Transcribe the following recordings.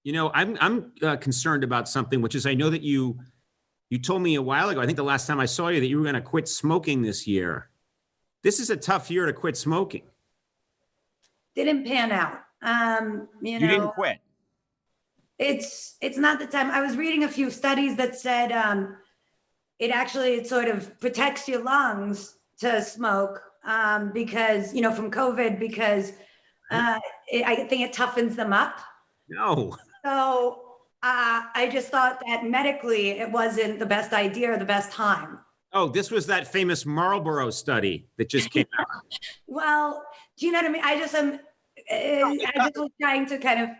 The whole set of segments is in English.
I'm concerned about something, which is I know that you told me a while ago, I think the last time I saw you, that you were going to quit smoking this year. This is a tough year to quit smoking. Didn't pan out. You didn't quit. It's not the time. I was reading a few studies that said it sort of protects your lungs to smoke because, from COVID, because I think it toughens them up. No. So I just thought that medically it wasn't the best idea or the best time. Oh, this was that famous Marlboro study that just came out. Well, do you know what I mean? I just was trying to kind of,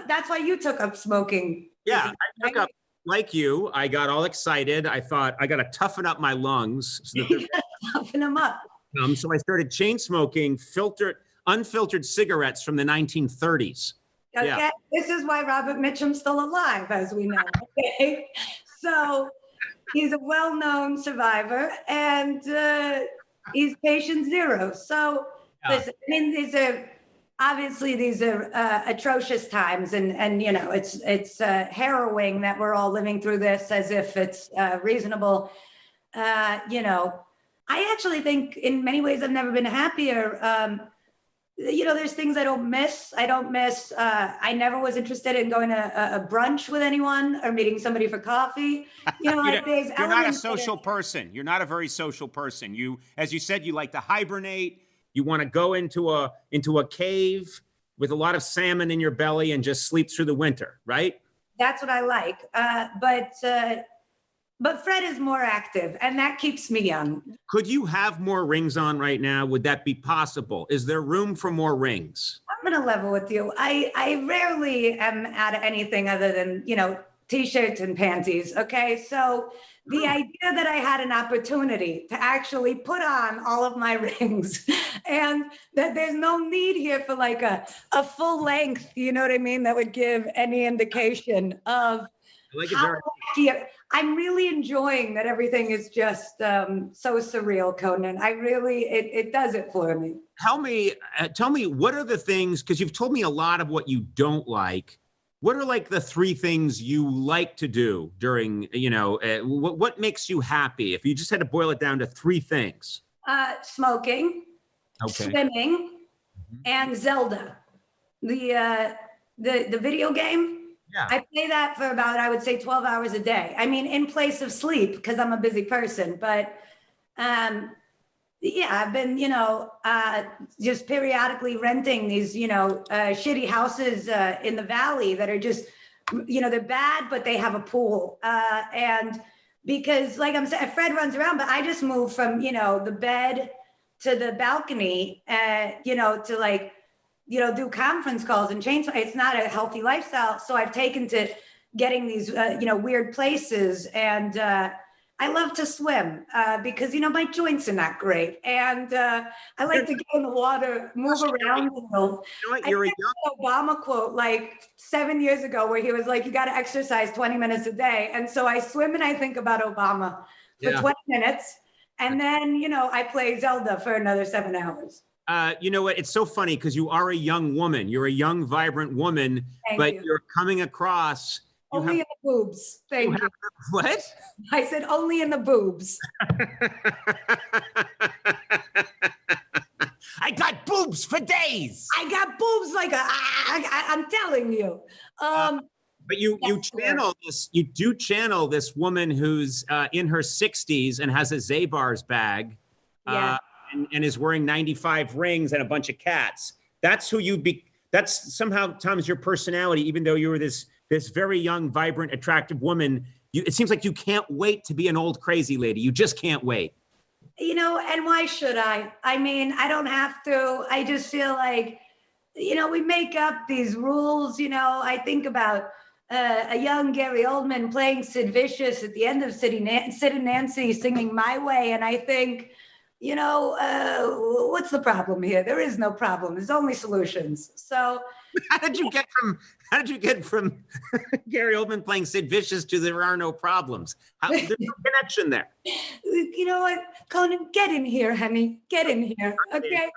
that's why you took up smoking. Yeah, I took up, like you, I got all excited. I thought I got to toughen up my lungs. So that toughen them up. So I started chain smoking unfiltered cigarettes from the 1930s. Okay, yeah. This is why Robert Mitchum's still alive, as we know. Okay, so he's a well-known survivor, and he's patient zero. So listen, I mean, these are atrocious times, and it's harrowing that we're all living through this as if it's reasonable. I actually think in many ways I've never been happier. There's things I don't miss. I never was interested in going to a brunch with anyone or meeting somebody for coffee. You're not a social person. You're not a very social person. You, as you said, you like to hibernate. You want to go into a cave with a lot of salmon in your belly and just sleep through the winter, right? That's what I like. But Fred is more active, and that keeps me young. Could you have more rings on right now? Would that be possible? Is there room for more rings? I'm going to level with you. I rarely am at anything other than, T-shirts and panties. Okay. So the idea that I had an opportunity to actually put on all of my rings and that there's no need here for like a full length, you know what I mean? That would give any indication of how lucky I'm really enjoying that everything is just so surreal, Conan. It does it for me. Tell me, what are the things, because you've told me a lot of what you don't like. What are like the three things you like to do during, what makes you happy? If you just had to boil it down to three things. Smoking, swimming, and Zelda. The video game. Yeah. I play that for about, I would say 12 hours a day. I mean, in place of sleep, because I'm a busy person. But I've been, just periodically renting these, shitty houses in the valley that are just, they're bad, but they have a pool. And because, like I'm saying, Fred runs around, but I just moved from, the bed to the balcony, to like, do conference calls and change. It's not a healthy lifestyle. So I've taken to getting these, weird places. And I love to swim because, my joints are not great. And I like to get in the water, move around. You're I read an Obama quote like 7 years ago where he was like, you got to exercise 20 minutes a day. And so I swim and I think about Obama for 20 minutes. And then, I play Zelda for another 7 hours. You know what? It's so funny because you are a young woman. You're a young, vibrant woman, but you're coming across. Only in the boobs. Thank you. What? I said only in the boobs. I got boobs for days. I got boobs like I'm telling you. But you channel this. You do channel this woman who's in her 60s and has a Zabar's bag. Yeah. And is wearing 95 rings and a bunch of cats. That's who you be. That's somehow, Tom's your personality, even though you were this very young, vibrant, attractive woman. It seems like you can't wait to be an old crazy lady. You just can't wait. And why should I? I mean, I don't have to. I just feel like, we make up these rules. I think about a young Gary Oldman playing Sid Vicious at the end of Sid and Nancy singing My Way. And I think, what's the problem here? There is no problem. There's only solutions. So how did you get from Gary Oldman playing Sid Vicious to there are no problems? There's no connection there. You know what, Conan, get in here, honey. Get in here. Okay.